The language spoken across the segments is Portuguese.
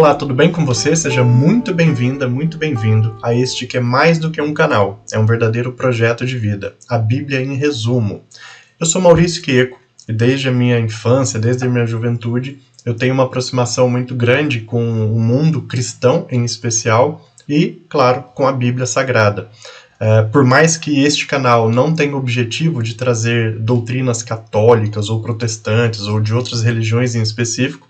Olá, tudo bem com você? Seja muito bem-vinda, muito bem-vindo a este que é mais do que um canal, é um verdadeiro projeto de vida, a Bíblia em resumo. Eu sou Maurício Queco e desde a minha infância, desde a minha juventude, eu tenho uma aproximação muito grande com o mundo cristão em especial e, claro, com a Bíblia Sagrada. Por mais que este canal não tenha o objetivo de trazer doutrinas católicas ou protestantes ou de outras religiões em específico,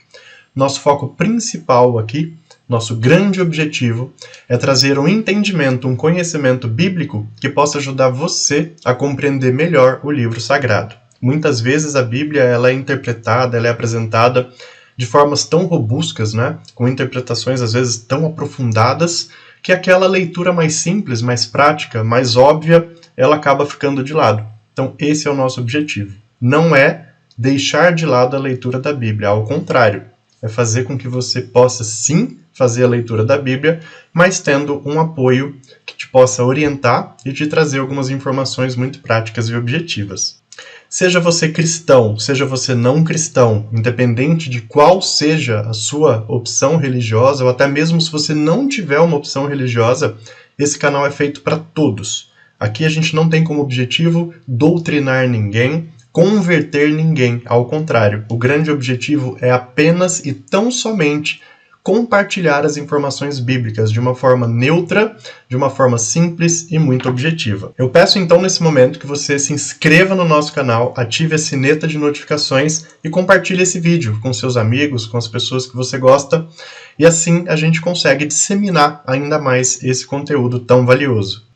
nosso foco principal aqui, nosso grande objetivo, é trazer um entendimento, um conhecimento bíblico que possa ajudar você a compreender melhor o livro sagrado. Muitas vezes a Bíblia ela é interpretada, ela é apresentada de formas tão robustas, né? Com interpretações às vezes tão aprofundadas, que aquela leitura mais simples, mais prática, mais óbvia, ela acaba ficando de lado. Então esse é o nosso objetivo. Não é deixar de lado a leitura da Bíblia, ao contrário. É fazer com que você possa sim fazer a leitura da Bíblia, mas tendo um apoio que te possa orientar e te trazer algumas informações muito práticas e objetivas. Seja você cristão, seja você não cristão, independente de qual seja a sua opção religiosa, ou até mesmo se você não tiver uma opção religiosa, esse canal é feito para todos. Aqui a gente não tem como objetivo doutrinar ninguém, converter ninguém, ao contrário. O grande objetivo é apenas e tão somente compartilhar as informações bíblicas de uma forma neutra, de uma forma simples e muito objetiva. Eu peço então nesse momento que você se inscreva no nosso canal, ative a sineta de notificações e compartilhe esse vídeo com seus amigos, com as pessoas que você gosta, e assim a gente consegue disseminar ainda mais esse conteúdo tão valioso.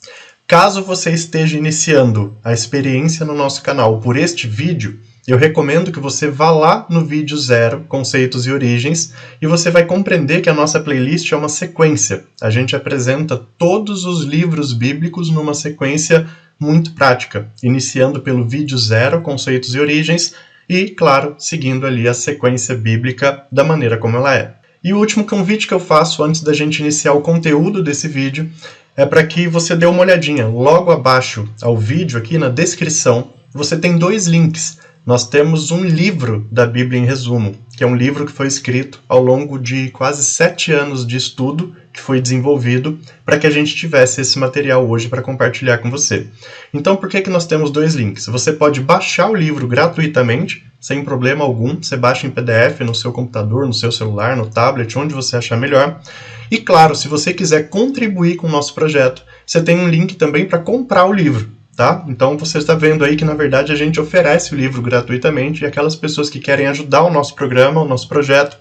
Caso você esteja iniciando a experiência no nosso canal por este vídeo, eu recomendo que você vá lá no vídeo 0, Conceitos e Origens, e você vai compreender que a nossa playlist é uma sequência. A gente apresenta todos os livros bíblicos numa sequência muito prática, iniciando pelo vídeo 0, Conceitos e Origens, e, claro, seguindo ali a sequência bíblica da maneira como ela é. E o último convite que eu faço antes da gente iniciar o conteúdo desse vídeo é para que você dê uma olhadinha. Logo abaixo ao vídeo, aqui na descrição, você tem 2 links. Nós temos um livro da Bíblia em resumo, que é um livro que foi escrito ao longo de quase 7 anos de estudo que foi desenvolvido para que a gente tivesse esse material hoje para compartilhar com você. Então, por que nós temos 2 links? Você pode baixar o livro gratuitamente, sem problema algum. Você baixa em PDF no seu computador, no seu celular, no tablet, onde você achar melhor. E claro, se você quiser contribuir com o nosso projeto, você tem um link também para comprar o livro. Tá? Então você está vendo aí que na verdade a gente oferece o livro gratuitamente e aquelas pessoas que querem ajudar o nosso programa, o nosso projeto,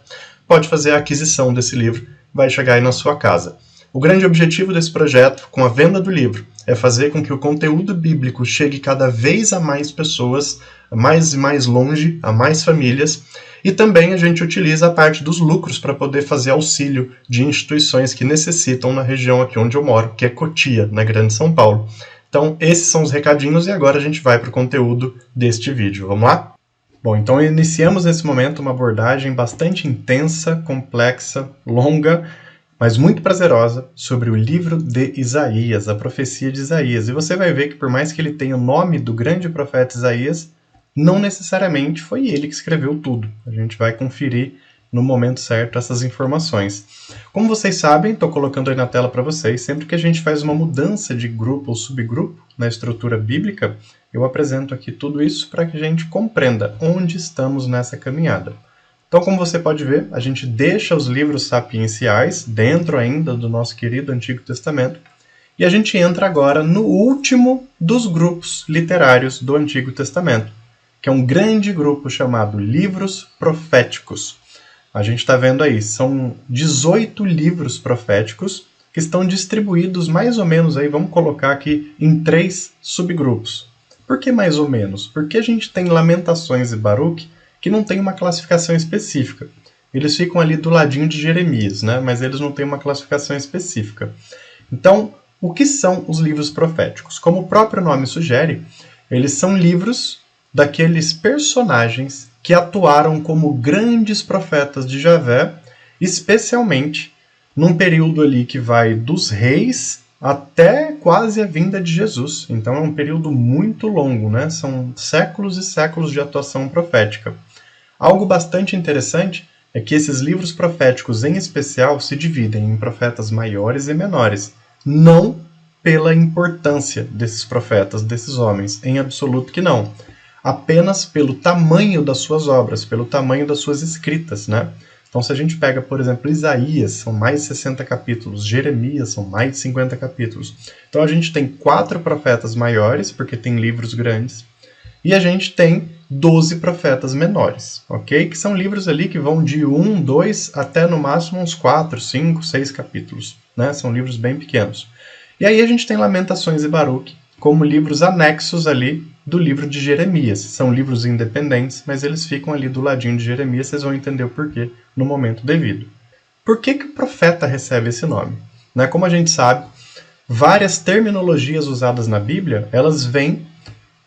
pode fazer a aquisição desse livro, vai chegar aí na sua casa. O grande objetivo desse projeto, com a venda do livro, é fazer com que o conteúdo bíblico chegue cada vez a mais pessoas, a mais e mais longe, a mais famílias, e também a gente utiliza a parte dos lucros para poder fazer auxílio de instituições que necessitam na região aqui onde eu moro, que é Cotia, na Grande São Paulo. Então, esses são os recadinhos e agora a gente vai para o conteúdo deste vídeo. Vamos lá? Bom, então iniciamos nesse momento uma abordagem bastante intensa, complexa, longa, mas muito prazerosa sobre o livro de Isaías, a profecia de Isaías. E você vai ver que por mais que ele tenha o nome do grande profeta Isaías, não necessariamente foi ele que escreveu tudo. A gente vai conferir no momento certo essas informações. Como vocês sabem, estou colocando aí na tela para vocês, sempre que a gente faz uma mudança de grupo ou subgrupo na estrutura bíblica, eu apresento aqui tudo isso para que a gente compreenda onde estamos nessa caminhada. Então, como você pode ver, a gente deixa os livros sapienciais dentro ainda do nosso querido Antigo Testamento e a gente entra agora no último dos grupos literários do Antigo Testamento, que é um grande grupo chamado Livros Proféticos. A gente está vendo aí, são 18 livros proféticos que estão distribuídos mais ou menos, aí, vamos colocar aqui, em 3 subgrupos. Por que mais ou menos? Porque a gente tem Lamentações e Baruque que não tem uma classificação específica. Eles ficam ali do ladinho de Jeremias, né? Mas eles não têm uma classificação específica. Então, o que são os livros proféticos? Como o próprio nome sugere, eles são livros daqueles personagens que atuaram como grandes profetas de Javé, especialmente num período ali que vai dos reis até quase a vinda de Jesus. Então é um período muito longo, né? São séculos e séculos de atuação profética. Algo bastante interessante é que esses livros proféticos, em especial, se dividem em profetas maiores e menores, não pela importância desses profetas, desses homens, em absoluto que não, apenas pelo tamanho das suas obras, pelo tamanho das suas escritas, né? Então, se a gente pega, por exemplo, Isaías, são mais de 60 capítulos, Jeremias, são mais de 50 capítulos. Então, a gente tem 4 profetas maiores, porque tem livros grandes, e a gente tem 12 profetas menores, ok? Que são livros ali que vão de 1, 2, até no máximo uns 4, 5, 6 capítulos, né? São livros bem pequenos. E aí a gente tem Lamentações e Baruque como livros anexos ali do livro de Jeremias. São livros independentes, mas eles ficam ali do ladinho de Jeremias, vocês vão entender o porquê no momento devido. Por que o profeta recebe esse nome? Né? Como a gente sabe, várias terminologias usadas na Bíblia, elas vêm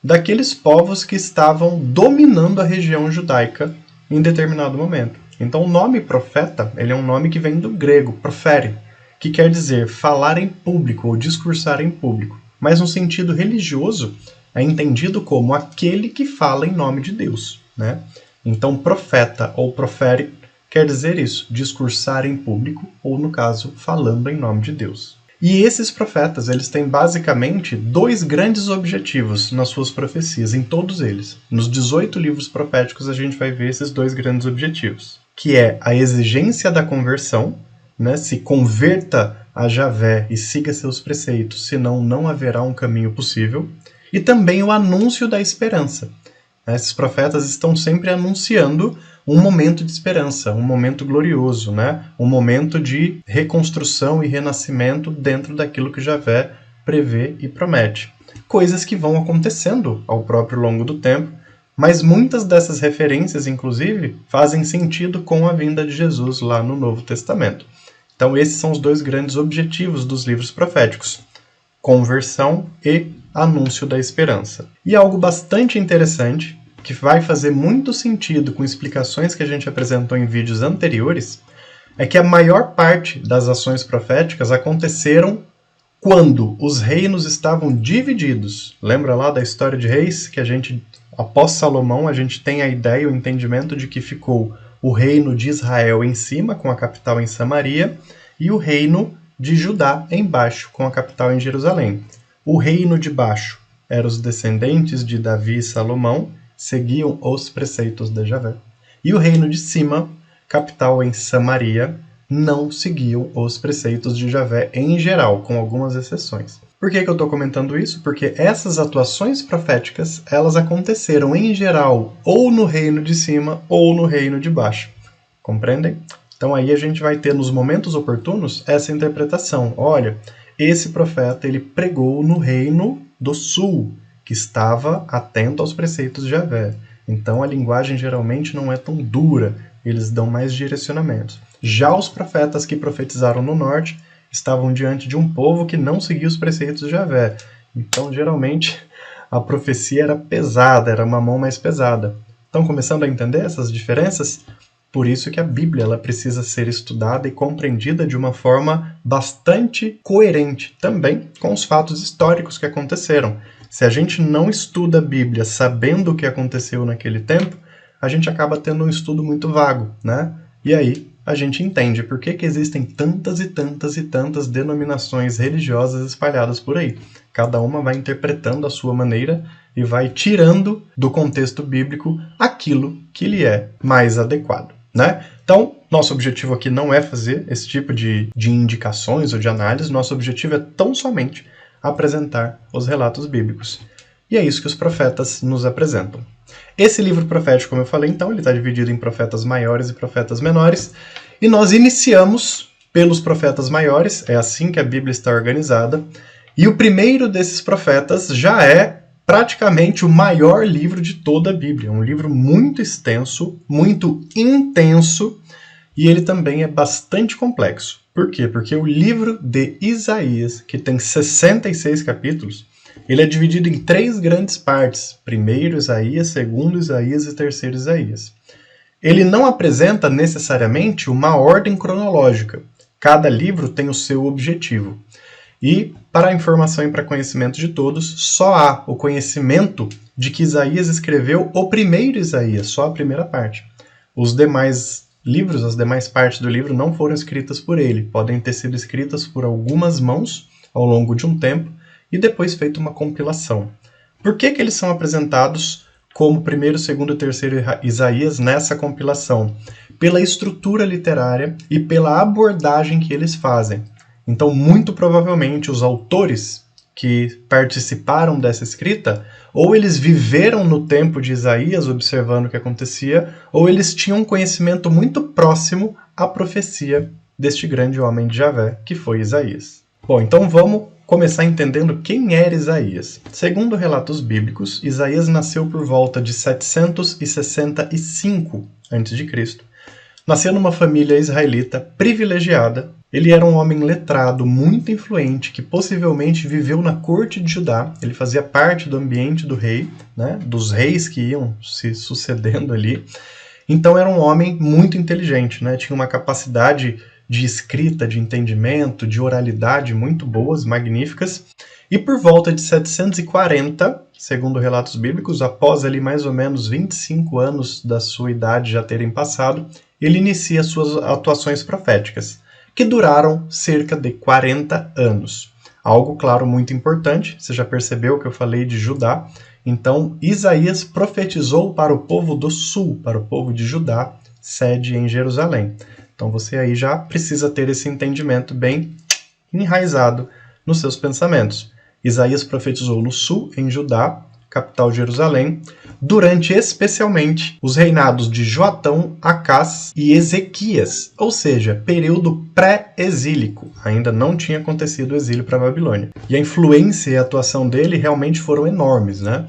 daqueles povos que estavam dominando a região judaica em determinado momento. Então o nome profeta, ele é um nome que vem do grego, profere, que quer dizer falar em público ou discursar em público. Mas no sentido religioso, é entendido como aquele que fala em nome de Deus, né? Então profeta ou profere quer dizer isso, discursar em público ou, no caso, falando em nome de Deus. E esses profetas, eles têm basicamente 2 grandes objetivos nas suas profecias, em todos eles. Nos 18 livros proféticos a gente vai ver esses 2 grandes objetivos, que é a exigência da conversão, né? Se converta a Javé e siga seus preceitos, senão não haverá um caminho possível, e também o anúncio da esperança. Esses profetas estão sempre anunciando um momento de esperança, um momento glorioso, né? Um momento de reconstrução e renascimento dentro daquilo que Javé prevê e promete. Coisas que vão acontecendo ao próprio longo do tempo, mas muitas dessas referências, inclusive, fazem sentido com a vinda de Jesus lá no Novo Testamento. Então esses são os 2 grandes objetivos dos livros proféticos: conversão e anúncio da esperança. E algo bastante interessante, que vai fazer muito sentido com explicações que a gente apresentou em vídeos anteriores, é que a maior parte das ações proféticas aconteceram quando os reinos estavam divididos. Lembra lá da história de Reis, que a gente, após Salomão, a gente tem a ideia, o entendimento de que ficou o reino de Israel em cima, com a capital em Samaria, e o reino de Judá embaixo, com a capital em Jerusalém. O reino de baixo eram os descendentes de Davi e Salomão, seguiam os preceitos de Javé. E o reino de cima, capital em Samaria, não seguiam os preceitos de Javé em geral, com algumas exceções. Por que eu estou comentando isso? Porque essas atuações proféticas, elas aconteceram em geral ou no reino de cima ou no reino de baixo. Compreendem? Então aí a gente vai ter nos momentos oportunos essa interpretação. Olha, esse profeta ele pregou no reino do sul, que estava atento aos preceitos de Javé. Então a linguagem geralmente não é tão dura, eles dão mais direcionamentos. Já os profetas que profetizaram no norte estavam diante de um povo que não seguia os preceitos de Javé. Então geralmente a profecia era pesada, era uma mão mais pesada. Estão começando a entender essas diferenças? Por isso que a Bíblia ela precisa ser estudada e compreendida de uma forma bastante coerente, também com os fatos históricos que aconteceram. Se a gente não estuda a Bíblia sabendo o que aconteceu naquele tempo, a gente acaba tendo um estudo muito vago, né? E aí a gente entende por que existem tantas e tantas e tantas denominações religiosas espalhadas por aí. Cada uma vai interpretando a sua maneira e vai tirando do contexto bíblico aquilo que lhe é mais adequado, né? Então, nosso objetivo aqui não é fazer esse tipo de indicações ou de análise, nosso objetivo é tão somente apresentar os relatos bíblicos. E é isso que os profetas nos apresentam. Esse livro profético, como eu falei, então, ele está dividido em profetas maiores e profetas menores, e nós iniciamos pelos profetas maiores, é assim que a Bíblia está organizada, e o primeiro desses profetas já é praticamente o maior livro de toda a Bíblia, um livro muito extenso, muito intenso, e ele também é bastante complexo. Por quê? Porque o livro de Isaías, que tem 66 capítulos, ele é dividido em 3 grandes partes. Primeiro Isaías, segundo Isaías e terceiro Isaías. Ele não apresenta necessariamente uma ordem cronológica. Cada livro tem o seu objetivo. E, para a informação e para conhecimento de todos, só há o conhecimento de que Isaías escreveu o primeiro Isaías, só a primeira parte. Os demais livros, as demais partes do livro, não foram escritas por ele. Podem ter sido escritas por algumas mãos ao longo de um tempo e depois feita uma compilação. Por que eles são apresentados como primeiro, segundo e terceiro Isaías nessa compilação? Pela estrutura literária e pela abordagem que eles fazem. Então, muito provavelmente, os autores que participaram dessa escrita, ou eles viveram no tempo de Isaías, observando o que acontecia, ou eles tinham um conhecimento muito próximo à profecia deste grande homem de Javé, que foi Isaías. Bom, então vamos começar entendendo quem era Isaías. Segundo relatos bíblicos, Isaías nasceu por volta de 765 a.C. Nasceu numa família israelita privilegiada. Ele era um homem letrado, muito influente, que possivelmente viveu na corte de Judá. Ele fazia parte do ambiente do rei, né, dos reis que iam se sucedendo ali. Então era um homem muito inteligente, né, tinha uma capacidade de escrita, de entendimento, de oralidade muito boas, magníficas. E por volta de 740, segundo relatos bíblicos, após ali mais ou menos 25 anos da sua idade já terem passado, ele inicia suas atuações proféticas, que duraram cerca de 40 anos. Algo, claro, muito importante, você já percebeu que eu falei de Judá. Então, Isaías profetizou para o povo do sul, para o povo de Judá, sede em Jerusalém. Então você aí já precisa ter esse entendimento bem enraizado nos seus pensamentos. Isaías profetizou no sul, em Judá, capital Jerusalém, durante especialmente os reinados de Joatão, Acás e Ezequias, ou seja, período pré-exílico. Ainda não tinha acontecido o exílio para a Babilônia. E a influência e a atuação dele realmente foram enormes, né?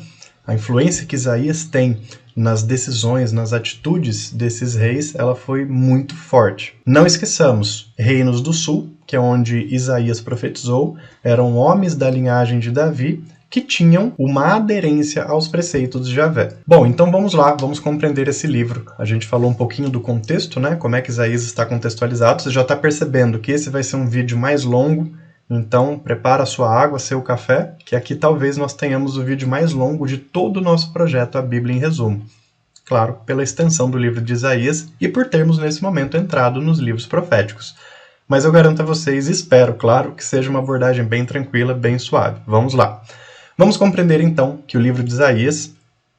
A influência que Isaías tem nas decisões, nas atitudes desses reis, ela foi muito forte. Não esqueçamos, reinos do sul, que é onde Isaías profetizou, eram homens da linhagem de Davi que tinham uma aderência aos preceitos de Javé. Bom, então vamos lá, vamos compreender esse livro. A gente falou um pouquinho do contexto, né? Como é que Isaías está contextualizado. Você já está percebendo que esse vai ser um vídeo mais longo, então prepara a sua água, seu café, que aqui talvez nós tenhamos o vídeo mais longo de todo o nosso projeto, a Bíblia em Resumo. Claro, pela extensão do livro de Isaías e por termos nesse momento entrado nos livros proféticos. Mas eu garanto a vocês, espero, claro, que seja uma abordagem bem tranquila, bem suave. Vamos lá. Vamos compreender então que o livro de Isaías,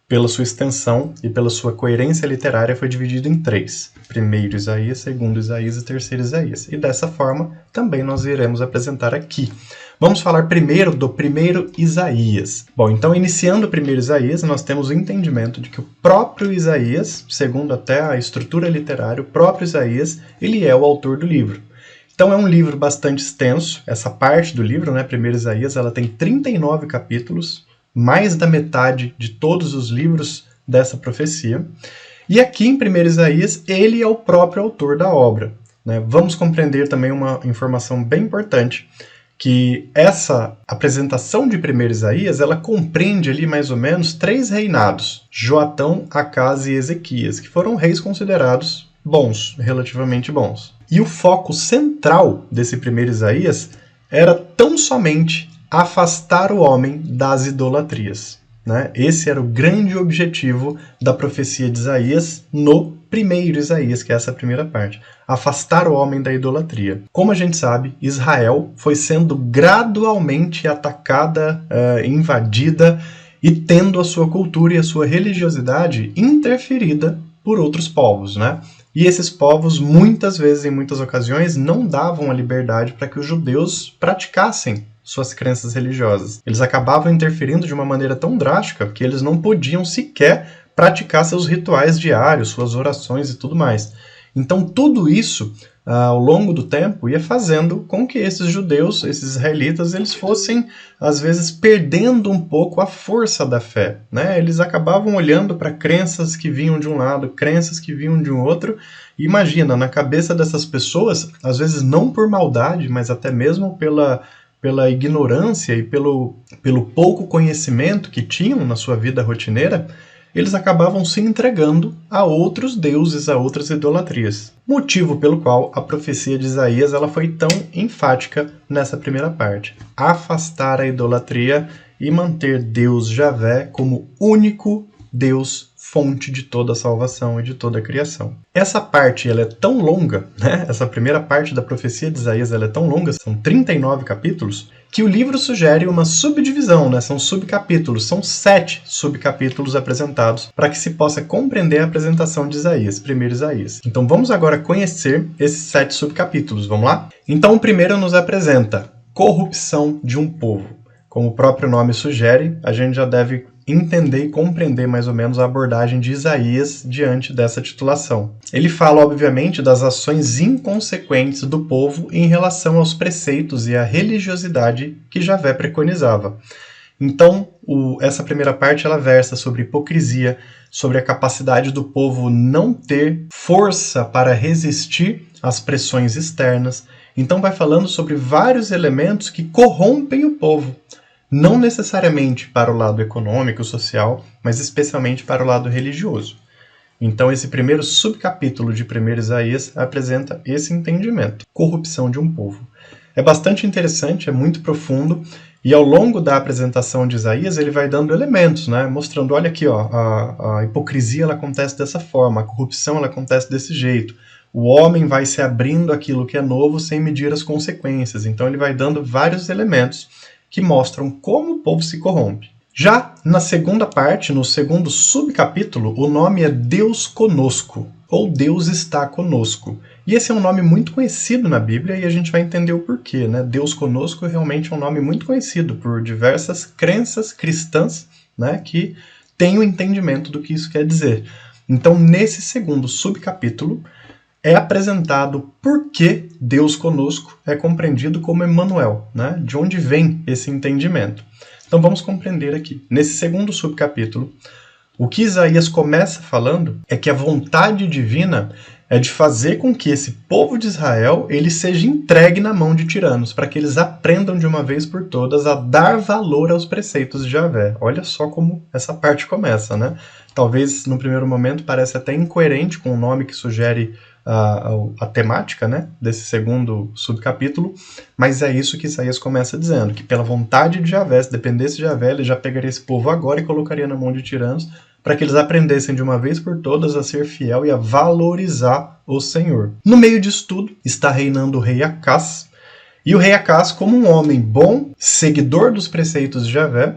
pela sua extensão e pela sua coerência literária, foi dividido em 3. Primeiro Isaías, segundo Isaías e terceiro Isaías. E dessa forma, também nós iremos apresentar aqui. Vamos falar primeiro do primeiro Isaías. Bom, então iniciando o primeiro Isaías, nós temos o entendimento de que o próprio Isaías, segundo até a estrutura literária, o próprio Isaías, ele é o autor do livro. Então é um livro bastante extenso, essa parte do livro, né, primeiro Isaías, ela tem 39 capítulos, mais da metade de todos os livros dessa profecia. E aqui em 1 Isaías, ele é o próprio autor da obra, né? Vamos compreender também uma informação bem importante, que essa apresentação de 1 Isaías, ela compreende ali mais ou menos 3 reinados, Joatão, Acás e Ezequias, que foram reis considerados bons, relativamente bons. E o foco central desse 1 Isaías era tão somente afastar o homem das idolatrias, né? Esse era o grande objetivo da profecia de Isaías no primeiro Isaías, que é essa primeira parte. Afastar o homem da idolatria. Como a gente sabe, Israel foi sendo gradualmente atacada, invadida e tendo a sua cultura e a sua religiosidade interferida por outros povos, né? E esses povos, muitas vezes, em muitas ocasiões, não davam a liberdade para que os judeus praticassem suas crenças religiosas. Eles acabavam interferindo de uma maneira tão drástica que eles não podiam sequer praticar seus rituais diários, suas orações e tudo mais. Então, tudo isso, ao longo do tempo, ia fazendo com que esses judeus, esses israelitas, eles fossem, às vezes, perdendo um pouco a força da fé, né? Eles acabavam olhando para crenças que vinham de um lado, crenças que vinham de um outro. E imagina, na cabeça dessas pessoas, às vezes não por maldade, mas até mesmo pela ignorância e pelo pouco conhecimento que tinham na sua vida rotineira, eles acabavam se entregando a outros deuses, a outras idolatrias. Motivo pelo qual a profecia de Isaías ela foi tão enfática nessa primeira parte. Afastar a idolatria e manter Deus Javé como único Deus fonte de toda a salvação e de toda a criação. Essa parte ela é tão longa, né? Essa primeira parte da profecia de Isaías ela é tão longa, são 39 capítulos, que o livro sugere uma subdivisão, né? São subcapítulos, são 7 subcapítulos apresentados para que se possa compreender a apresentação de Isaías, primeiro Isaías. Então vamos agora conhecer esses 7 subcapítulos, vamos lá? Então o primeiro nos apresenta corrupção de um povo. Como o próprio nome sugere, a gente já deve entender e compreender mais ou menos a abordagem de Isaías diante dessa titulação. Ele fala, obviamente, das ações inconsequentes do povo em relação aos preceitos e à religiosidade que Javé preconizava. Então, essa primeira parte ela versa sobre hipocrisia, sobre a capacidade do povo não ter força para resistir às pressões externas. Então vai falando sobre vários elementos que corrompem o povo. Não necessariamente para o lado econômico, social, mas especialmente para o lado religioso. Então esse primeiro subcapítulo de 1 Isaías apresenta esse entendimento, corrupção de um povo. É bastante interessante, é muito profundo, e ao longo da apresentação de Isaías ele vai dando elementos, né? Mostrando, olha aqui, ó, a hipocrisia ela acontece dessa forma, a corrupção ela acontece desse jeito. O homem vai se abrindo àquilo que é novo sem medir as consequências. Então ele vai dando vários elementos que mostram como o povo se corrompe. Já na segunda parte, no segundo subcapítulo, o nome é Deus conosco, ou Deus está conosco. E esse é um nome muito conhecido na Bíblia e a gente vai entender o porquê, né? Deus conosco realmente é um nome muito conhecido por diversas crenças cristãs, né, que têm o entendimento do que isso quer dizer. Então, nesse segundo subcapítulo, é apresentado por que Deus conosco é compreendido como Emmanuel, né? De onde vem esse entendimento. Então vamos compreender aqui. Nesse segundo subcapítulo, o que Isaías começa falando é que a vontade divina é de fazer com que esse povo de Israel ele seja entregue na mão de tiranos, para que eles aprendam de uma vez por todas a dar valor aos preceitos de Javé. Olha só como essa parte começa, né? Talvez, no primeiro momento, pareça até incoerente com o nome que sugere a temática, né, desse segundo subcapítulo, mas é isso que Isaías começa dizendo, que pela vontade de Javé, se dependesse de Javé, ele já pegaria esse povo agora e colocaria na mão de tiranos, para que eles aprendessem de uma vez por todas a ser fiel e a valorizar o Senhor. No meio disso tudo, está reinando o rei Acás, e o rei Acás, como um homem bom, seguidor dos preceitos de Javé,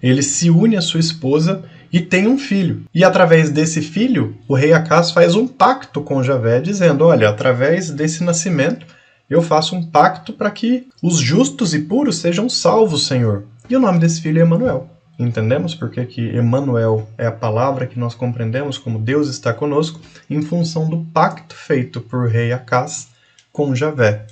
ele se une à sua esposa e tem um filho. E através desse filho, o rei Acás faz um pacto com Javé, dizendo, olha, através desse nascimento, eu faço um pacto para que os justos e puros sejam salvos, Senhor. E o nome desse filho é Emmanuel. Entendemos porque que Emmanuel é a palavra que nós compreendemos como Deus está conosco, em função do pacto feito por rei Acás com Javé.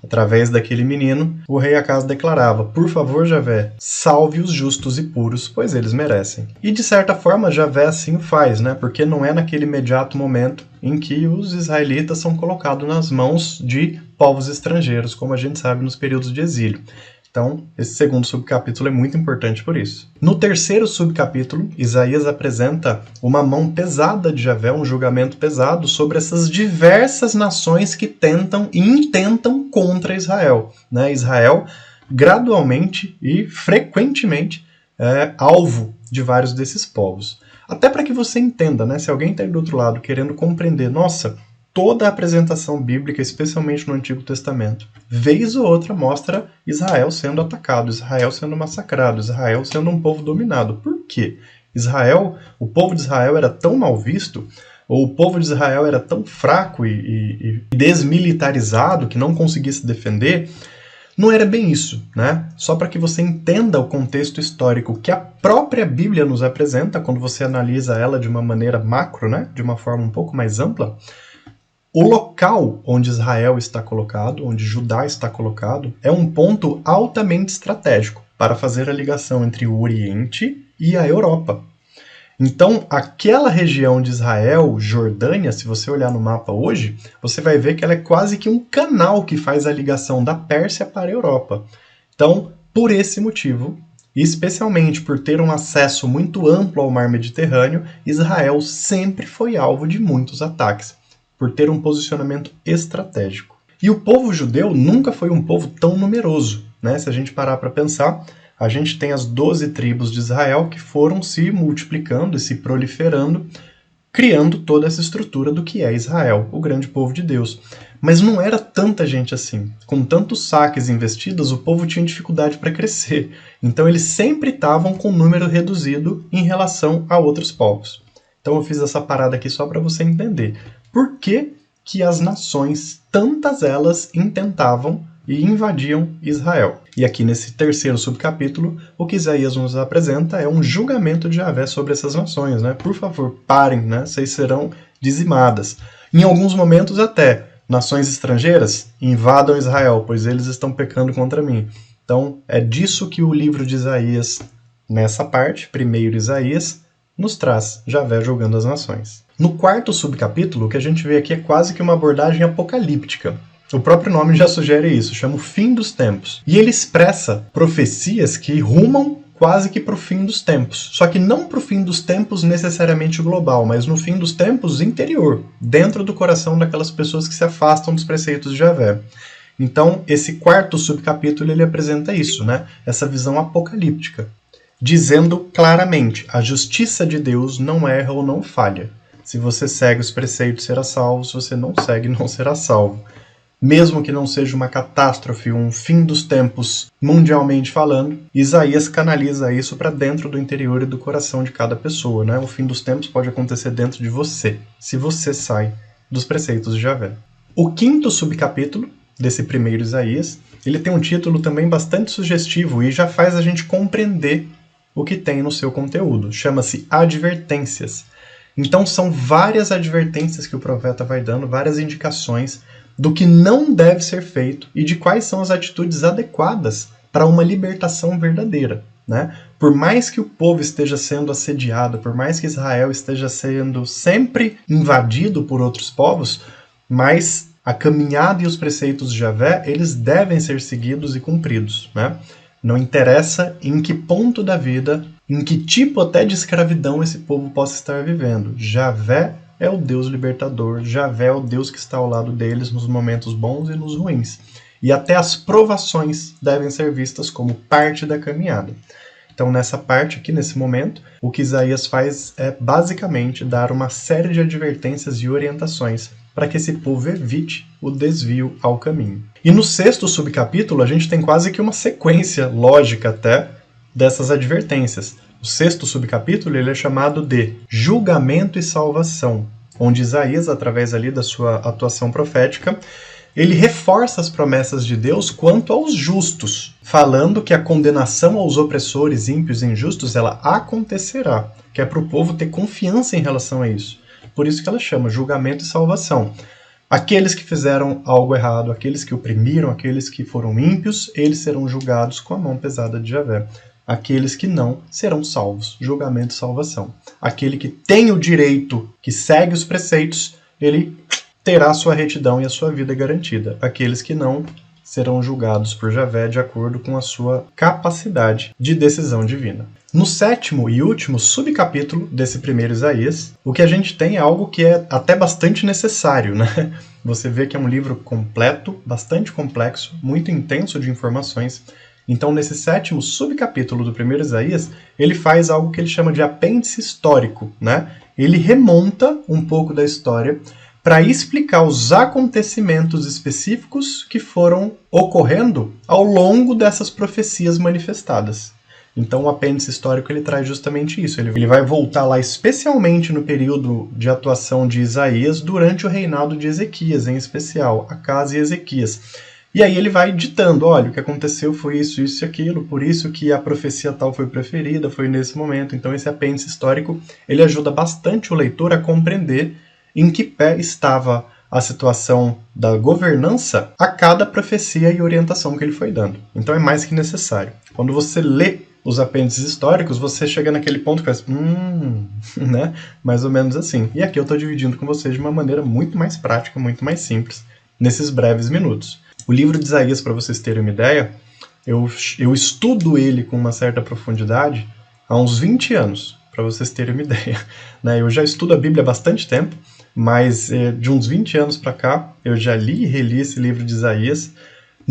Através daquele menino, o rei Acás declarava, por favor, Javé, salve os justos e puros, pois eles merecem. E de certa forma, Javé assim o faz, né? Porque não é naquele imediato momento em que os israelitas são colocados nas mãos de povos estrangeiros, como a gente sabe nos períodos de exílio. Então, esse segundo subcapítulo é muito importante por isso. No terceiro subcapítulo, Isaías apresenta uma mão pesada de Javé, um julgamento pesado sobre essas diversas nações que tentam e intentam contra Israel, né? Israel, gradualmente e frequentemente, é alvo de vários desses povos. Até para que você entenda, né? Se alguém está aí do outro lado querendo compreender, nossa, toda a apresentação bíblica, especialmente no Antigo Testamento, vez ou outra mostra Israel sendo atacado, Israel sendo massacrado, Israel sendo um povo dominado. Por quê? O povo de Israel era tão mal visto, ou o povo de Israel era tão fraco e desmilitarizado que não conseguia se defender. Não era bem isso, né? Só para que você entenda o contexto histórico que a própria Bíblia nos apresenta, quando você analisa ela de uma maneira macro, né? De uma forma um pouco mais ampla, o local onde Israel está colocado, onde Judá está colocado, é um ponto altamente estratégico para fazer a ligação entre o Oriente e a Europa. Então, aquela região de Israel, Jordânia, se você olhar no mapa hoje, você vai ver que ela é quase que um canal que faz a ligação da Pérsia para a Europa. Então, por esse motivo, e especialmente por ter um acesso muito amplo ao mar Mediterrâneo, Israel sempre foi alvo de muitos ataques, por ter um posicionamento estratégico. E o povo judeu nunca foi um povo tão numeroso, né? Se a gente parar para pensar, a gente tem as 12 tribos de Israel que foram se multiplicando e se proliferando, criando toda essa estrutura do que é Israel, o grande povo de Deus. Mas não era tanta gente assim. Com tantos saques investidos, o povo tinha dificuldade para crescer. Então eles sempre estavam com um número reduzido em relação a outros povos. Então eu fiz essa parada aqui só para você entender. Por que que as nações, tantas elas, intentavam e invadiam Israel? E aqui nesse terceiro subcapítulo, o que Isaías nos apresenta é um julgamento de Javé sobre essas nações, né? Por favor, parem, né? Vocês serão dizimadas. Em alguns momentos até, nações estrangeiras invadam Israel, pois eles estão pecando contra mim. Então, é disso que o livro de Isaías, nessa parte, primeiro Isaías, nos traz Javé julgando as nações. No quarto subcapítulo, o que a gente vê aqui é quase que uma abordagem apocalíptica. O próprio nome já sugere isso, chama o fim dos tempos. E ele expressa profecias que rumam quase que para o fim dos tempos. Só que não para o fim dos tempos necessariamente global, mas no fim dos tempos interior, dentro do coração daquelas pessoas que se afastam dos preceitos de Javé. Então, esse quarto subcapítulo ele apresenta isso, né? Essa visão apocalíptica, dizendo claramente: a justiça de Deus não erra ou não falha. Se você segue os preceitos, será salvo. Se você não segue, não será salvo. Mesmo que não seja uma catástrofe, um fim dos tempos mundialmente falando, Isaías canaliza isso para dentro do interior e do coração de cada pessoa, né? O fim dos tempos pode acontecer dentro de você, se você sai dos preceitos de Javé. O quinto subcapítulo desse primeiro Isaías, ele tem um título também bastante sugestivo e já faz a gente compreender o que tem no seu conteúdo. Chama-se Advertências. Então são várias advertências que o profeta vai dando, várias indicações do que não deve ser feito e de quais são as atitudes adequadas para uma libertação verdadeira, né? Por mais que o povo esteja sendo assediado, por mais que Israel esteja sendo sempre invadido por outros povos, mas a caminhada e os preceitos de Javé, eles devem ser seguidos e cumpridos, né? Não interessa em que ponto da vida, em que tipo até de escravidão esse povo possa estar vivendo. Javé é o Deus libertador, Javé é o Deus que está ao lado deles nos momentos bons e nos ruins. E até as provações devem ser vistas como parte da caminhada. Então, nessa parte aqui, nesse momento, o que Isaías faz é basicamente dar uma série de advertências e orientações para que esse povo evite o desvio ao caminho. E no sexto subcapítulo, a gente tem quase que uma sequência lógica até dessas advertências. O sexto subcapítulo ele é chamado de Julgamento e Salvação, onde Isaías, através ali da sua atuação profética, ele reforça as promessas de Deus quanto aos justos, falando que a condenação aos opressores, ímpios e injustos, ela acontecerá, que é para o povo ter confiança em relação a isso. Por isso que ela chama julgamento e salvação. Aqueles que fizeram algo errado, aqueles que oprimiram, aqueles que foram ímpios, eles serão julgados com a mão pesada de Javé. Aqueles que não serão salvos, julgamento e salvação. Aquele que tem o direito, que segue os preceitos, ele terá sua retidão e a sua vida garantida. Aqueles que não serão julgados por Javé de acordo com a sua capacidade de decisão divina. No sétimo e último subcapítulo desse primeiro Isaías, o que a gente tem é algo que é até bastante necessário, né? Você vê que é um livro completo, bastante complexo, muito intenso de informações. Então, nesse sétimo subcapítulo do primeiro Isaías, ele faz algo que ele chama de apêndice histórico, né? Ele remonta um pouco da história para explicar os acontecimentos específicos que foram ocorrendo ao longo dessas profecias manifestadas. Então o apêndice histórico ele traz justamente isso. Ele vai voltar lá especialmente no período de atuação de Isaías durante o reinado de Ezequias, em especial, Acás e Ezequias. E aí ele vai ditando, olha, o que aconteceu foi isso, isso e aquilo, por isso que a profecia tal foi preferida, foi nesse momento. Então esse apêndice histórico ele ajuda bastante o leitor a compreender em que pé estava a situação da governança a cada profecia e orientação que ele foi dando. Então é mais que necessário. Quando você lê os apêndices históricos, você chega naquele ponto que faz, né? Mais ou menos assim. E aqui eu estou dividindo com vocês de uma maneira muito mais prática, muito mais simples, nesses breves minutos. O livro de Isaías, para vocês terem uma ideia, eu estudo ele com uma certa profundidade há uns 20 anos, para vocês terem uma ideia. Né? Eu já estudo a Bíblia há bastante tempo, mas de uns 20 anos para cá, eu já li e reli esse livro de Isaías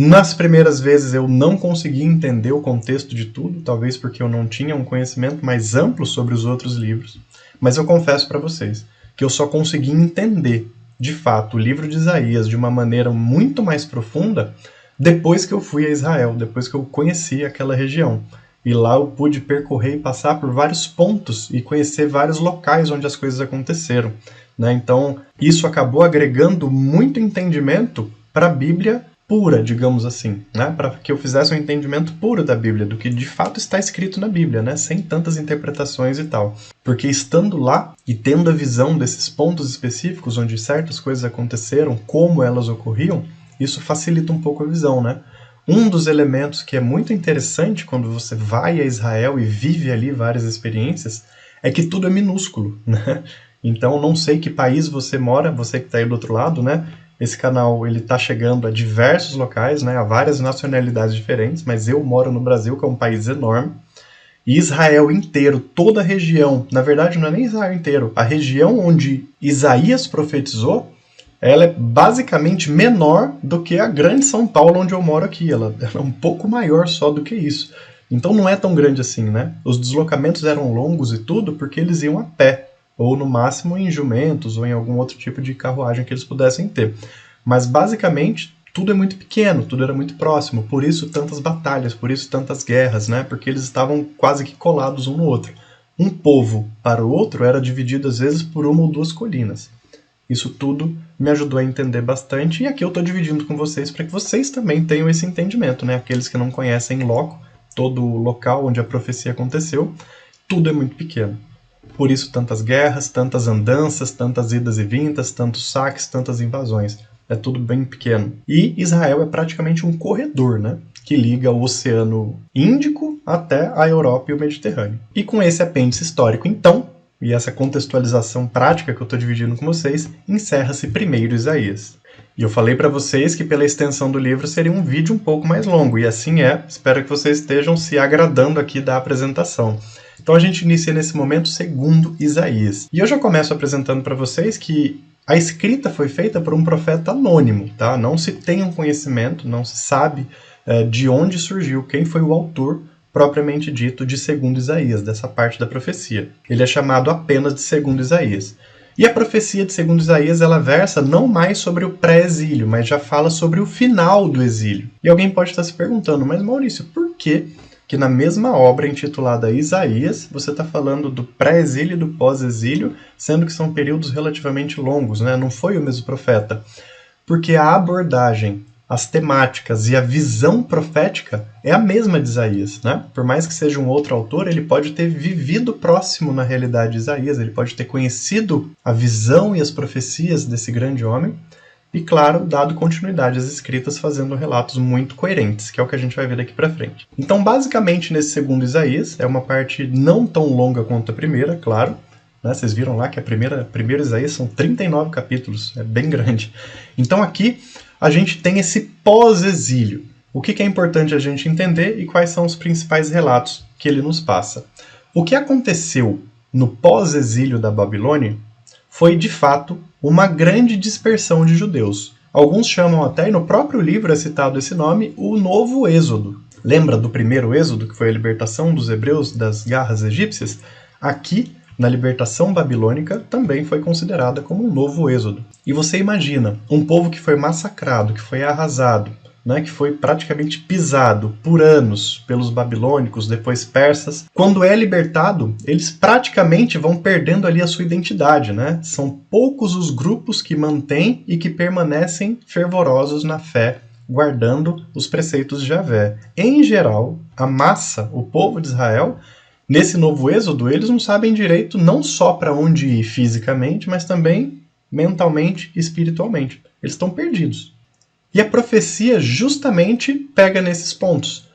Nas primeiras vezes eu não consegui entender o contexto de tudo, talvez porque eu não tinha um conhecimento mais amplo sobre os outros livros, mas eu confesso para vocês que eu só consegui entender, de fato, o livro de Isaías de uma maneira muito mais profunda depois que eu fui a Israel, depois que eu conheci aquela região. E lá eu pude percorrer e passar por vários pontos e conhecer vários locais onde as coisas aconteceram, né? Então, isso acabou agregando muito entendimento para a Bíblia pura, digamos assim, né? Para que eu fizesse um entendimento puro da Bíblia, do que de fato está escrito na Bíblia, né? Sem tantas interpretações e tal. Porque estando lá e tendo a visão desses pontos específicos onde certas coisas aconteceram, como elas ocorriam, isso facilita um pouco a visão, né? Um dos elementos que é muito interessante quando você vai a Israel e vive ali várias experiências é que tudo é minúsculo, né? Então, não sei que país você mora, você que está aí do outro lado, né? Esse canal, ele está chegando a diversos locais, né? A várias nacionalidades diferentes, mas eu moro no Brasil, que é um país enorme. E Israel inteiro, toda a região, na verdade não é nem Israel inteiro, a região onde Isaías profetizou, ela é basicamente menor do que a grande São Paulo onde eu moro aqui. Ela é um pouco maior só do que isso. Então não é tão grande assim, né? Os deslocamentos eram longos e tudo porque eles iam a pé, ou no máximo em jumentos, ou em algum outro tipo de carruagem que eles pudessem ter. Mas basicamente tudo é muito pequeno, tudo era muito próximo, por isso tantas batalhas, por isso tantas guerras, né? Porque eles estavam quase que colados um no outro. Um povo para o outro era dividido às vezes por uma ou duas colinas. Isso tudo me ajudou a entender bastante, e aqui eu estou dividindo com vocês para que vocês também tenham esse entendimento, né? Aqueles que não conhecem em loco, todo o local onde a profecia aconteceu, tudo é muito pequeno. Por isso tantas guerras, tantas andanças, tantas idas e vindas, tantos saques, tantas invasões. É tudo bem pequeno. E Israel é praticamente um corredor, né? Que liga o Oceano Índico até a Europa e o Mediterrâneo. E com esse apêndice histórico, então, e essa contextualização prática que eu estou dividindo com vocês, encerra-se primeiro Isaías. E eu falei para vocês que pela extensão do livro seria um vídeo um pouco mais longo, e assim é. Espero que vocês estejam se agradando aqui da apresentação. Então a gente inicia nesse momento segundo Isaías. E eu já começo apresentando para vocês que a escrita foi feita por um profeta anônimo, tá? Não se tem um conhecimento, não se sabe de onde surgiu, quem foi o autor propriamente dito de segundo Isaías, dessa parte da profecia. Ele é chamado apenas de segundo Isaías. E a profecia de segundo Isaías, ela versa não mais sobre o pré-exílio, mas já fala sobre o final do exílio. E alguém pode estar se perguntando, mas Maurício, por que na mesma obra intitulada Isaías, você está falando do pré-exílio e do pós-exílio, sendo que são períodos relativamente longos, né? Não foi o mesmo profeta. Porque a abordagem, as temáticas e a visão profética é a mesma de Isaías, né? Por mais que seja um outro autor, ele pode ter vivido próximo na realidade de Isaías, ele pode ter conhecido a visão e as profecias desse grande homem, e claro, dado continuidade às escritas, fazendo relatos muito coerentes, que é o que a gente vai ver daqui para frente. Então, basicamente, nesse segundo Isaías, é uma parte não tão longa quanto a primeira, claro, né? Vocês viram lá que a primeira Isaías são 39 capítulos, é bem grande. Então aqui a gente tem esse pós-exílio. O que é importante a gente entender e quais são os principais relatos que ele nos passa. O que aconteceu no pós-exílio da Babilônia foi, de fato, uma grande dispersão de judeus. Alguns chamam até, e no próprio livro é citado esse nome, o Novo Êxodo. Lembra do primeiro Êxodo, que foi a libertação dos hebreus das garras egípcias? Aqui, na libertação babilônica, também foi considerada como um novo êxodo. E você imagina, um povo que foi massacrado, que foi arrasado, né, que foi praticamente pisado por anos pelos babilônicos, depois persas. Quando é libertado, eles praticamente vão perdendo ali a sua identidade, né? São poucos os grupos que mantêm e que permanecem fervorosos na fé, guardando os preceitos de Javé. Em geral, a massa, o povo de Israel, nesse novo êxodo, eles não sabem direito não só para onde ir fisicamente, mas também mentalmente e espiritualmente. Eles estão perdidos. E a profecia justamente pega nesses pontos.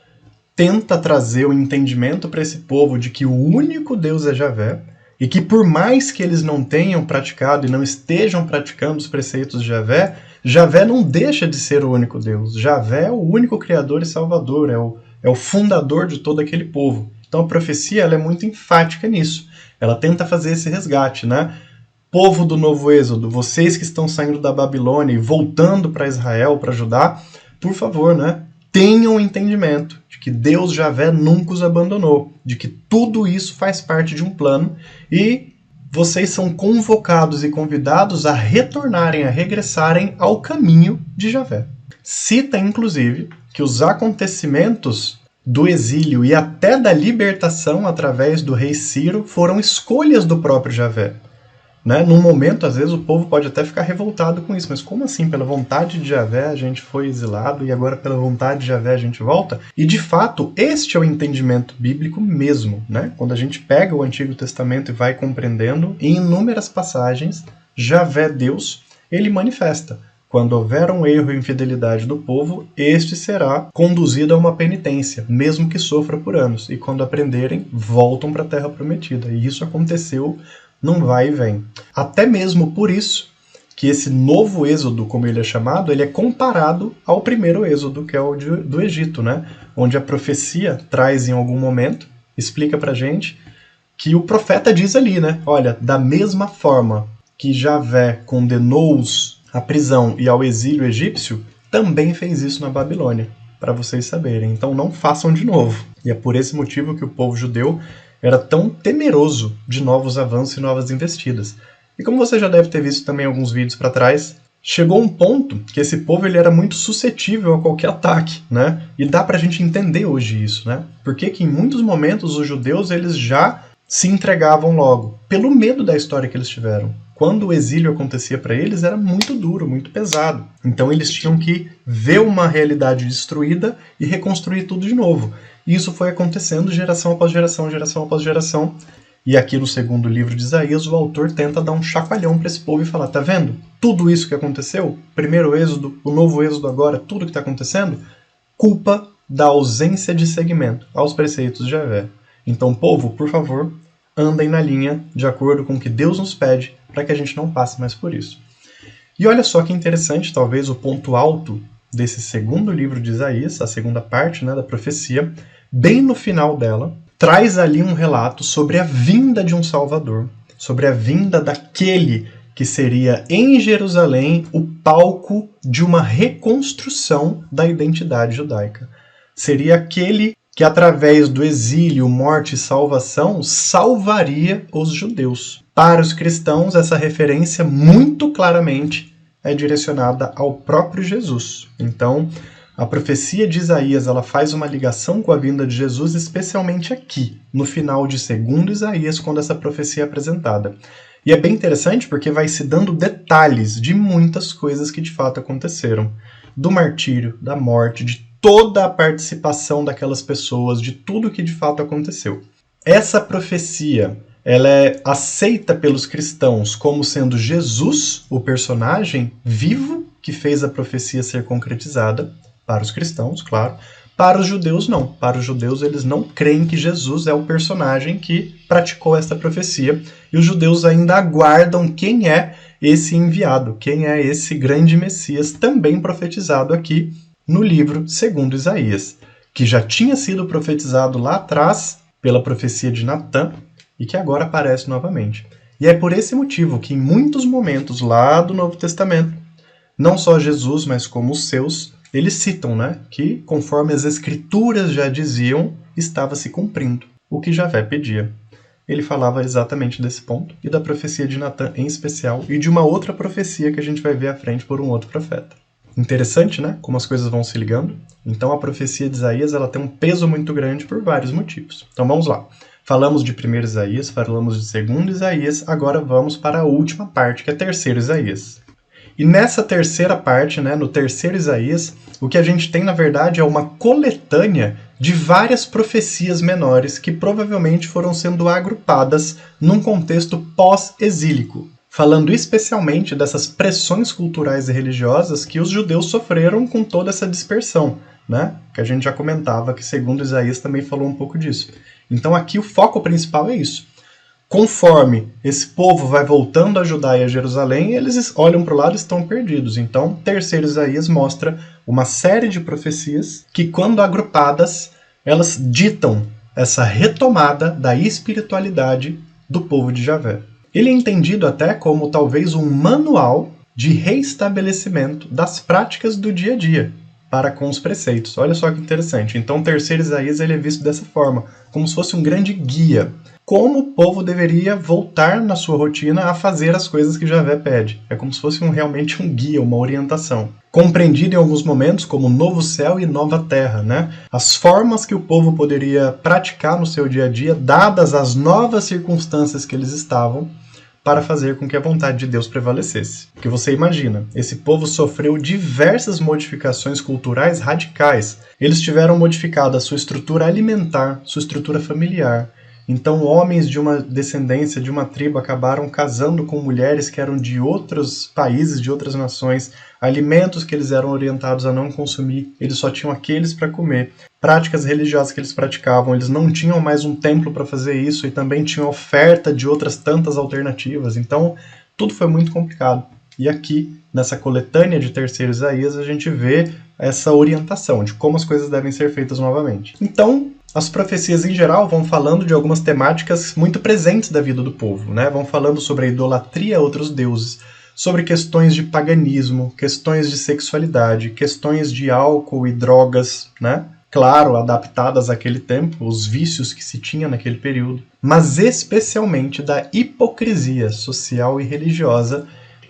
Tenta trazer o entendimento para esse povo de que o único Deus é Javé, e que por mais que eles não tenham praticado e não estejam praticando os preceitos de Javé, Javé não deixa de ser o único Deus. Javé é o único Criador e Salvador, é o fundador de todo aquele povo. Então a profecia ela é muito enfática nisso. Ela tenta fazer esse resgate, né? Povo do novo êxodo, vocês que estão saindo da Babilônia e voltando para Israel, para Judá, por favor, né? Tenham entendimento de que Deus Javé nunca os abandonou, de que tudo isso faz parte de um plano e vocês são convocados e convidados a retornarem, a regressarem ao caminho de Javé. Cita, inclusive, que os acontecimentos do exílio e até da libertação através do rei Ciro foram escolhas do próprio Javé. Né? Num momento, às vezes, o povo pode até ficar revoltado com isso, mas como assim? Pela vontade de Javé a gente foi exilado e agora pela vontade de Javé a gente volta? E, de fato, este é o entendimento bíblico mesmo. Né? Quando a gente pega o Antigo Testamento e vai compreendendo, em inúmeras passagens, Javé, Deus, ele manifesta. Quando houver um erro e infidelidade do povo, este será conduzido a uma penitência, mesmo que sofra por anos. E quando aprenderem, voltam para a Terra Prometida. E isso aconteceu num vai e vem. Até mesmo por isso que esse novo êxodo, como ele é chamado, ele é comparado ao primeiro êxodo, que é o do Egito, né? Onde a profecia traz em algum momento, explica pra gente, que o profeta diz ali, né? Olha, da mesma forma que Javé condenou-os à prisão e ao exílio egípcio, também fez isso na Babilônia, para vocês saberem. Então não façam de novo. E é por esse motivo que o povo judeu era tão temeroso de novos avanços e novas investidas. E como você já deve ter visto também alguns vídeos para trás, chegou um ponto que esse povo ele era muito suscetível a qualquer ataque, né? E dá pra gente entender hoje isso, né? Porque que em muitos momentos os judeus eles já se entregavam logo, pelo medo da história que eles tiveram. Quando o exílio acontecia para eles, era muito duro, muito pesado. Então eles tinham que ver uma realidade destruída e reconstruir tudo de novo. E isso foi acontecendo geração após geração, geração após geração. E aqui no segundo livro de Isaías, o autor tenta dar um chacoalhão para esse povo e falar, tá vendo? Tudo isso que aconteceu, primeiro êxodo, o novo êxodo agora, tudo que está acontecendo, culpa da ausência de seguimento aos preceitos de Javé. Então, povo, por favor, andem na linha de acordo com o que Deus nos pede, para que a gente não passe mais por isso. E olha só que interessante, talvez o ponto alto desse segundo livro de Isaías, a segunda parte, né, da profecia, bem no final dela, traz ali um relato sobre a vinda de um Salvador, sobre a vinda daquele que seria em Jerusalém o palco de uma reconstrução da identidade judaica. Seria aquele que através do exílio, morte e salvação, salvaria os judeus. Para os cristãos, essa referência muito claramente é direcionada ao próprio Jesus. Então, a profecia de Isaías ela faz uma ligação com a vinda de Jesus, especialmente aqui, no final de 2 Isaías, quando essa profecia é apresentada. E é bem interessante porque vai se dando detalhes de muitas coisas que de fato aconteceram. Do martírio, da morte, de toda a participação daquelas pessoas, de tudo que de fato aconteceu. Essa profecia ela é aceita pelos cristãos como sendo Jesus, o personagem vivo que fez a profecia ser concretizada, para os cristãos, claro. Para os judeus, não. Para os judeus, eles não creem que Jesus é o personagem que praticou esta profecia. E os judeus ainda aguardam quem é esse enviado, quem é esse grande Messias, também profetizado aqui no livro 2 Isaías, que já tinha sido profetizado lá atrás pela profecia de Natã e que agora aparece novamente. E é por esse motivo que em muitos momentos lá do Novo Testamento, não só Jesus, mas como os seus, eles citam, né, que conforme as Escrituras já diziam, estava se cumprindo o que Javé pedia. Ele falava exatamente desse ponto e da profecia de Natã em especial e de uma outra profecia que a gente vai ver à frente por um outro profeta. Interessante, né? Como as coisas vão se ligando. Então a profecia de Isaías ela tem um peso muito grande por vários motivos. Então vamos lá. Falamos de 1 Isaías, falamos de 2 Isaías, agora vamos para a última parte, que é 3 Isaías. E nessa terceira parte, né, no 3 Isaías, o que a gente tem na verdade é uma coletânea de várias profecias menores que provavelmente foram sendo agrupadas num contexto pós-exílico, falando especialmente dessas pressões culturais e religiosas que os judeus sofreram com toda essa dispersão, né? Que a gente já comentava que 2 Isaías também falou um pouco disso. Então aqui o foco principal é isso. Conforme esse povo vai voltando a Judá e a Jerusalém, eles olham para o lado e estão perdidos. Então, 3 Isaías mostra uma série de profecias que, quando agrupadas, elas ditam essa retomada da espiritualidade do povo de Javé. Ele é entendido até como talvez um manual de reestabelecimento das práticas do dia a dia. para com os preceitos. Olha só que interessante. Então, o terceiro Isaías ele é visto dessa forma, como se fosse um grande guia. Como o povo deveria voltar na sua rotina a fazer as coisas que Javé pede. É como se fosse realmente um guia, uma orientação. Compreendido em alguns momentos como novo céu e nova terra, né? As formas que o povo poderia praticar no seu dia a dia, dadas as novas circunstâncias que eles estavam, para fazer com que a vontade de Deus prevalecesse. Porque você imagina, esse povo sofreu diversas modificações culturais radicais. Eles tiveram modificado a sua estrutura alimentar, sua estrutura familiar. Então, homens de uma descendência, de uma tribo, acabaram casando com mulheres que eram de outros países, de outras nações. Alimentos que eles eram orientados a não consumir, eles só tinham aqueles para comer. Práticas religiosas que eles praticavam, eles não tinham mais um templo para fazer isso e também tinham oferta de outras tantas alternativas. Então, tudo foi muito complicado. E aqui, nessa coletânea de terceiro Isaías, a gente vê essa orientação de como as coisas devem ser feitas novamente. Então, as profecias em geral vão falando de algumas temáticas muito presentes da vida do povo, né? Vão falando sobre a idolatria a outros deuses, sobre questões de paganismo, questões de sexualidade, questões de álcool e drogas, né? Claro, adaptadas àquele tempo, os vícios que se tinha naquele período, mas especialmente da hipocrisia social e religiosa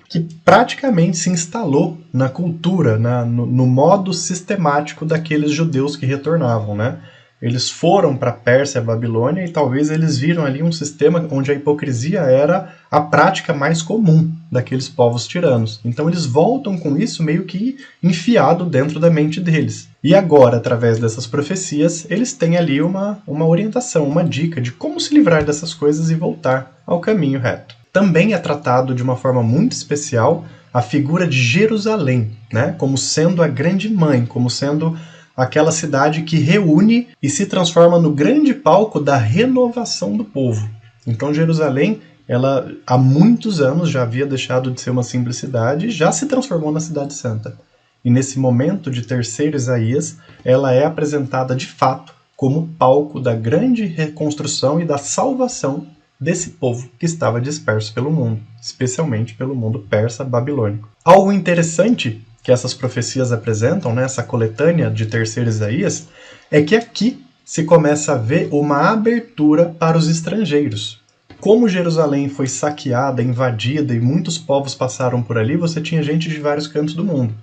que praticamente se instalou na cultura, no modo sistemático daqueles judeus que retornavam, né? Eles foram para a Pérsia, a Babilônia, e talvez eles viram ali um sistema onde a hipocrisia era a prática mais comum daqueles povos tiranos. Então eles voltam com isso meio que enfiado dentro da mente deles. E agora, através dessas profecias, eles têm ali uma orientação, uma dica de como se livrar dessas coisas e voltar ao caminho reto. Também é tratado de uma forma muito especial a figura de Jerusalém, né? Como sendo a grande mãe, como sendo aquela cidade que reúne e se transforma no grande palco da renovação do povo. Então Jerusalém, ela há muitos anos já havia deixado de ser uma simples cidade e já se transformou na cidade santa. E nesse momento de terceiro Isaías, ela é apresentada de fato como palco da grande reconstrução e da salvação desse povo que estava disperso pelo mundo, especialmente pelo mundo persa-babilônico. Algo interessante que essas profecias apresentam, né, essa coletânea de terceiro Isaías, é que aqui se começa a ver uma abertura para os estrangeiros. Como Jerusalém foi saqueada, invadida e muitos povos passaram por ali, você tinha gente de vários cantos do mundo.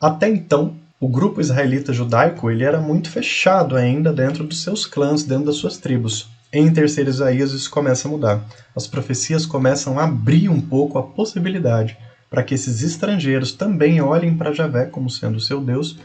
Até então, o grupo israelita judaico ele era muito fechado ainda dentro dos seus clãs, dentro das suas tribos. Em terceiro Isaías isso começa a mudar. As profecias começam a abrir um pouco a possibilidade para que esses estrangeiros também olhem para Javé como sendo o seu Deus,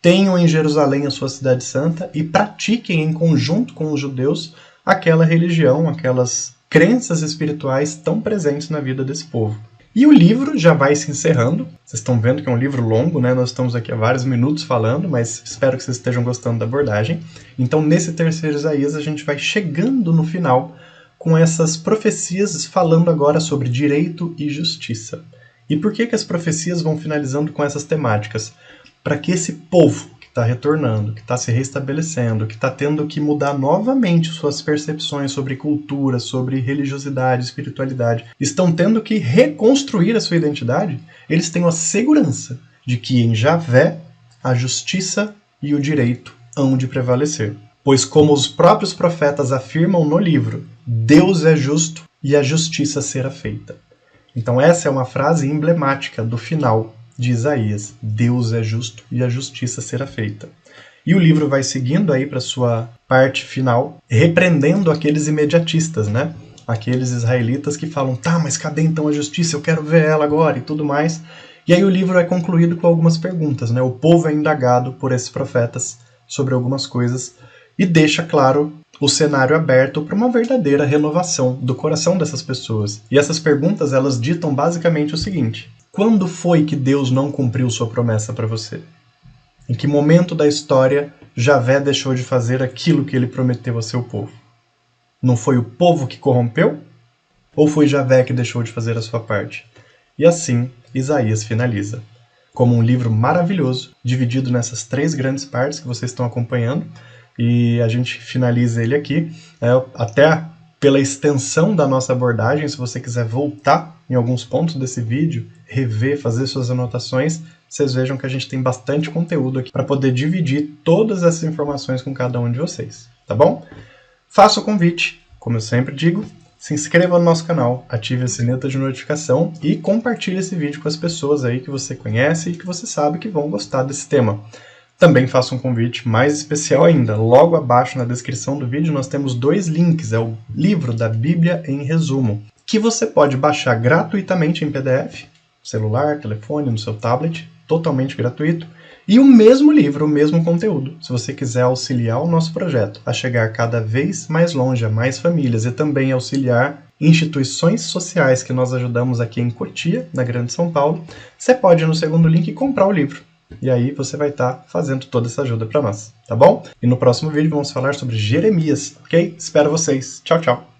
tenham em Jerusalém a sua cidade santa e pratiquem em conjunto com os judeus aquela religião, aquelas crenças espirituais tão presentes na vida desse povo. E o livro já vai se encerrando. Vocês estão vendo que é um livro longo, né? Nós estamos aqui há vários minutos falando, mas espero que vocês estejam gostando da abordagem. Então, nesse terceiro Isaías, a gente vai chegando no final com essas profecias falando agora sobre direito e justiça. E por que as profecias vão finalizando com essas temáticas? Para que esse povo que está retornando, que está se restabelecendo, que está tendo que mudar novamente suas percepções sobre cultura, sobre religiosidade, espiritualidade, estão tendo que reconstruir a sua identidade, eles tenham a segurança de que em Javé a justiça e o direito hão de prevalecer. Pois como os próprios profetas afirmam no livro, Deus é justo e a justiça será feita. Então essa é uma frase emblemática do final de Isaías. Deus é justo e a justiça será feita. E o livro vai seguindo aí para sua parte final, repreendendo aqueles imediatistas, né? Aqueles israelitas que falam, tá, mas cadê então a justiça? Eu quero ver ela agora e tudo mais. E aí o livro é concluído com algumas perguntas, né? O povo é indagado por esses profetas sobre algumas coisas e deixa claro o cenário aberto para uma verdadeira renovação do coração dessas pessoas. E essas perguntas, elas ditam basicamente o seguinte: quando foi que Deus não cumpriu sua promessa para você? Em que momento da história Javé deixou de fazer aquilo que ele prometeu a seu povo? Não foi o povo que corrompeu? Ou foi Javé que deixou de fazer a sua parte? E assim, Isaías finaliza. Como um livro maravilhoso, dividido nessas 3 grandes partes que vocês estão acompanhando, e a gente finaliza ele aqui, até pela extensão da nossa abordagem. Se você quiser voltar em alguns pontos desse vídeo, rever, fazer suas anotações, vocês vejam que a gente tem bastante conteúdo aqui para poder dividir todas essas informações com cada um de vocês, tá bom? Faça o convite, como eu sempre digo, se inscreva no nosso canal, ative a sineta de notificação e compartilhe esse vídeo com as pessoas aí que você conhece e que você sabe que vão gostar desse tema. Também faço um convite mais especial ainda. Logo abaixo na descrição do vídeo nós temos 2 links. É o livro da Bíblia em resumo, que você pode baixar gratuitamente em PDF, celular, telefone, no seu tablet, totalmente gratuito. E o mesmo livro, o mesmo conteúdo, se você quiser auxiliar o nosso projeto a chegar cada vez mais longe, a mais famílias, e também auxiliar instituições sociais que nós ajudamos aqui em Cotia, na Grande São Paulo, você pode ir no segundo link e comprar o livro. E aí você vai estar fazendo toda essa ajuda para nós, tá bom? E no próximo vídeo vamos falar sobre Jeremias, ok? Espero vocês. Tchau, tchau!